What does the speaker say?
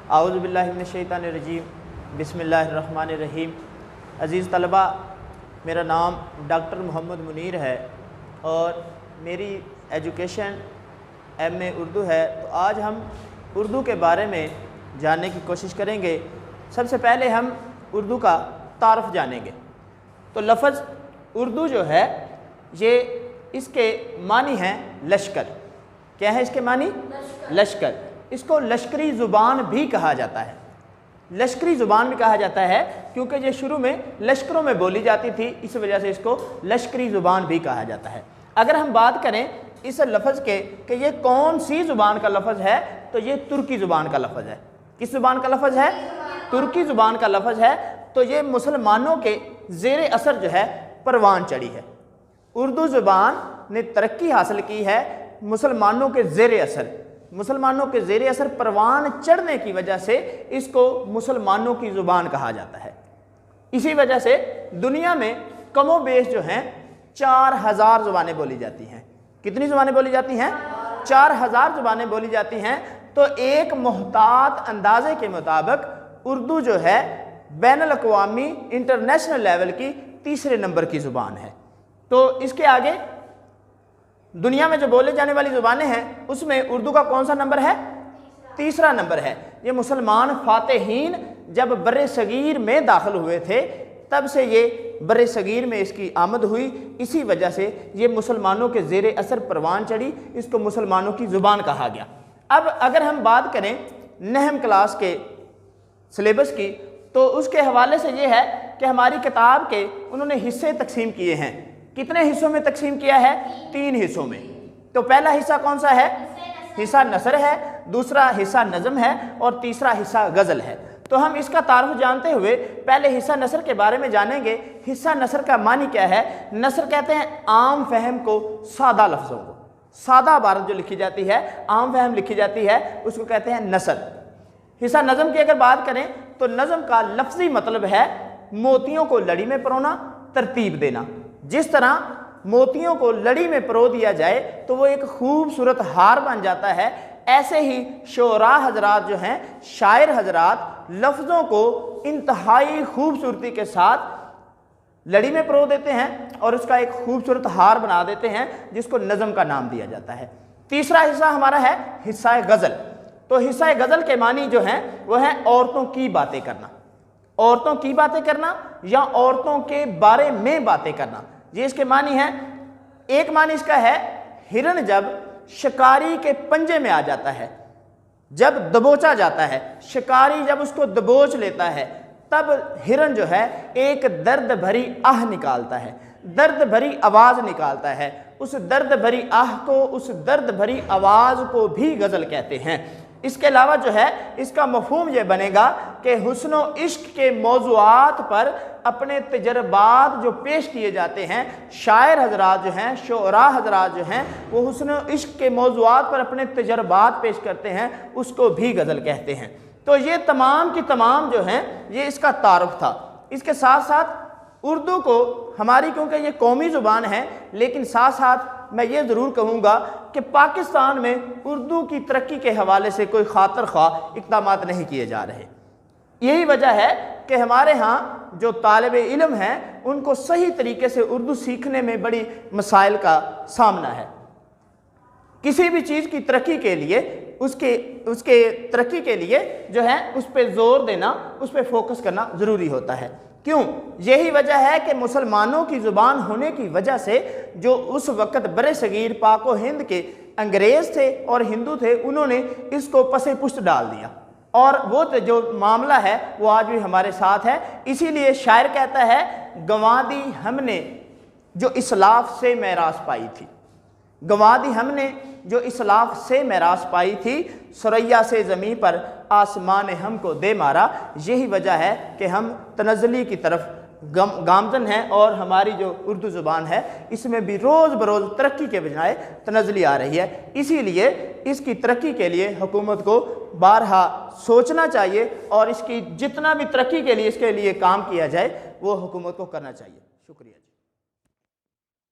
आऊज़ु बिल्लाहि मिनश शैतानिर रजीम, बिस्मिल्लाहिर रहमानिर रहीम। अज़ीज़ तलबा, मेरा नाम डॉक्टर मोहम्मद मुनीर है और मेरी एजुकेशन MA उर्दू है। तो आज हम उर्दू के बारे में जानने की कोशिश करेंगे। सबसे पहले हम उर्दू का तारुफ जानेंगे। तो लफ्ज़ उर्दू जो है ये इसके मानी हैं लश्कर। क्या है इसके मानी? लश्कर। इसको लश्करी ज़ुबान भी कहा जाता है। लश्करी ज़ुबान भी कहा जाता है क्योंकि ये शुरू में लश्करों में बोली जाती थी, इस वजह से इसको लश्करी ज़ुबान भी कहा जाता है। अगर हम बात करें इस लफ्ज़ के कि ये कौन सी ज़ुबान का लफ्ज़ है, तो ये तुर्की ज़ुबान का लफ्ज़ है। किस ज़ुबान का लफ्ज़ है? तुर्की ज़ुबान का लफ्ज़ है। तो ये मुसलमानों के ज़ेर असर जो है परवान चढ़ी है। उर्दू ज़ुबान ने तरक्की हासिल की है मुसलमानों के ज़ेर असर। मुसलमानों के ज़ेर असर परवान चढ़ने की वजह से इसको मुसलमानों की ज़ुबान कहा जाता है। इसी वजह से दुनिया में कमो बेश जो हैं 4000 ज़ुबानें बोली जाती हैं। कितनी ज़ुबानें बोली जाती हैं? 4000 ज़ुबानें बोली जाती हैं। तो एक मुहतात अंदाजे के मुताबिक उर्दू जो है बैनुल अक़वामी इंटरनेशनल लेवल की तीसरे नंबर की ज़ुबान है। तो इसके आगे दुनिया में जो बोले जाने वाली ज़ुबानें हैं उसमें उर्दू का कौन सा नंबर है? तीसरा नंबर है। ये मुसलमान फातेहीन जब बर्रे सगीर में दाखिल हुए थे तब से ये बर्रे सगीर में इसकी आमद हुई। इसी वजह से ये मुसलमानों के ज़ेर असर परवान चढ़ी, इसको मुसलमानों की ज़ुबान कहा गया। अब अगर हम बात करें नहम क्लास के सिलेबस की, तो उसके हवाले से ये है कि हमारी किताब के उन्होंने हिस्से तकसीम किए हैं। कितने हिस्सों में तकसीम किया है? 3 हिस्सों में। तो पहला हिस्सा कौन सा है? हिस्सा नसर है, दूसरा हिस्सा नज़म है और तीसरा हिस्सा गज़ल है। तो हम इसका तारुफ जानते हुए पहले हिस्सा नसर के बारे में जानेंगे। हिस्सा नसर का मानी क्या है? नसर कहते हैं आम फहम को, सादा लफ्ज़ों को। सादा इबारत जो लिखी जाती है, आम फहम लिखी जाती है, उसको कहते हैं नसर। हिस्सा नज़म की अगर बात करें तो नज़म का लफ्ज़ी मतलब है मोतियों को लड़ी में परोना, तरतीब देना। जिस तरह मोतियों को लड़ी में परो दिया जाए तो वो एक खूबसूरत हार बन जाता है, ऐसे ही शोरा हजरात जो हैं, शायर हजरात लफ्ज़ों को इंतहाई खूबसूरती के साथ लड़ी में परो देते हैं और उसका एक खूबसूरत हार बना देते हैं जिसको नज़म का नाम दिया जाता है। तीसरा हिस्सा हमारा है हिस्सा गज़ल। तो हिस्सा गज़ल के मानी जो हैं वो है औरतों की बातें करना। औरतों की बातें करना या औरतों के बारे में बातें करना, ये इसके मानी हैं। एक मानी इसका है हिरन जब शिकारी के पंजे में आ जाता है, जब दबोचा जाता है, शिकारी जब उसको दबोच लेता है तब हिरन जो है एक दर्द भरी आह निकालता है, दर्द भरी आवाज़ निकालता है। उस दर्द भरी आह को, उस दर्द भरी आवाज़ को भी गज़ल कहते हैं। इसके अलावा जो है इसका मफ़हूम ये बनेगा कि हुस्न व इश्क के मौज़ूआत पर अपने तजर्बात जो पेश किए जाते हैं, शायर हजरात जो हैं, शोरा हजरात जो हैं, वो हुस्न व इश्क के मौज़ूआत पर अपने तजर्बात पेश करते हैं, उसको भी गज़ल कहते हैं। तो ये तमाम की तमाम जो हैं ये इसका तारुफ था। इसके साथ साथ उर्दू को हमारी, क्योंकि ये कौमी ज़ुबान है, लेकिन साथ साथ मैं ये ज़रूर कहूँगा कि पाकिस्तान में उर्दू की तरक्की के हवाले से कोई खातर ख्वाह इक़दामात नहीं किए जा रहे। यही वजह है कि हमारे यहाँ जो तालिबे इल्म हैं उनको सही तरीके से उर्दू सीखने में बड़ी मसाइल का सामना है। किसी भी चीज़ की तरक्की के लिए उसके तरक्की के लिए जो है उस पर ज़ोर देना, उस पर फोकस करना ज़रूरी होता है। क्यों? यही वजह है कि मुसलमानों की ज़ुबान होने की वजह से जो उस वक़्त बरे सगीर पाको हिंद के अंग्रेज़ थे और हिंदू थे, उन्होंने इसको पसे पुष्ट डाल दिया और वो जो मामला है वो आज भी हमारे साथ है। इसीलिए शायर कहता है गंवा दी हमने जो इस्लाफ से मेरास पाई थी, गंवा दी हमने जो इस्लाफ से मेरास पाई थी, सुरैया से ज़मीं पर आसमान ने हमको दे मारा। यही वजह है कि हम तनज़्ज़ुली की तरफ गामज़न हैं और हमारी जो उर्दू ज़ुबान है इसमें भी रोज़ बरोज़ तरक्की के बजाय तनज़्ज़ुली आ रही है। इसीलिए इसकी तरक्की के लिए हुकूमत को बारहा सोचना चाहिए और इसकी जितना भी तरक्की के लिए इसके लिए काम किया जाए वो हुकूमत को करना चाहिए। शुक्रिया।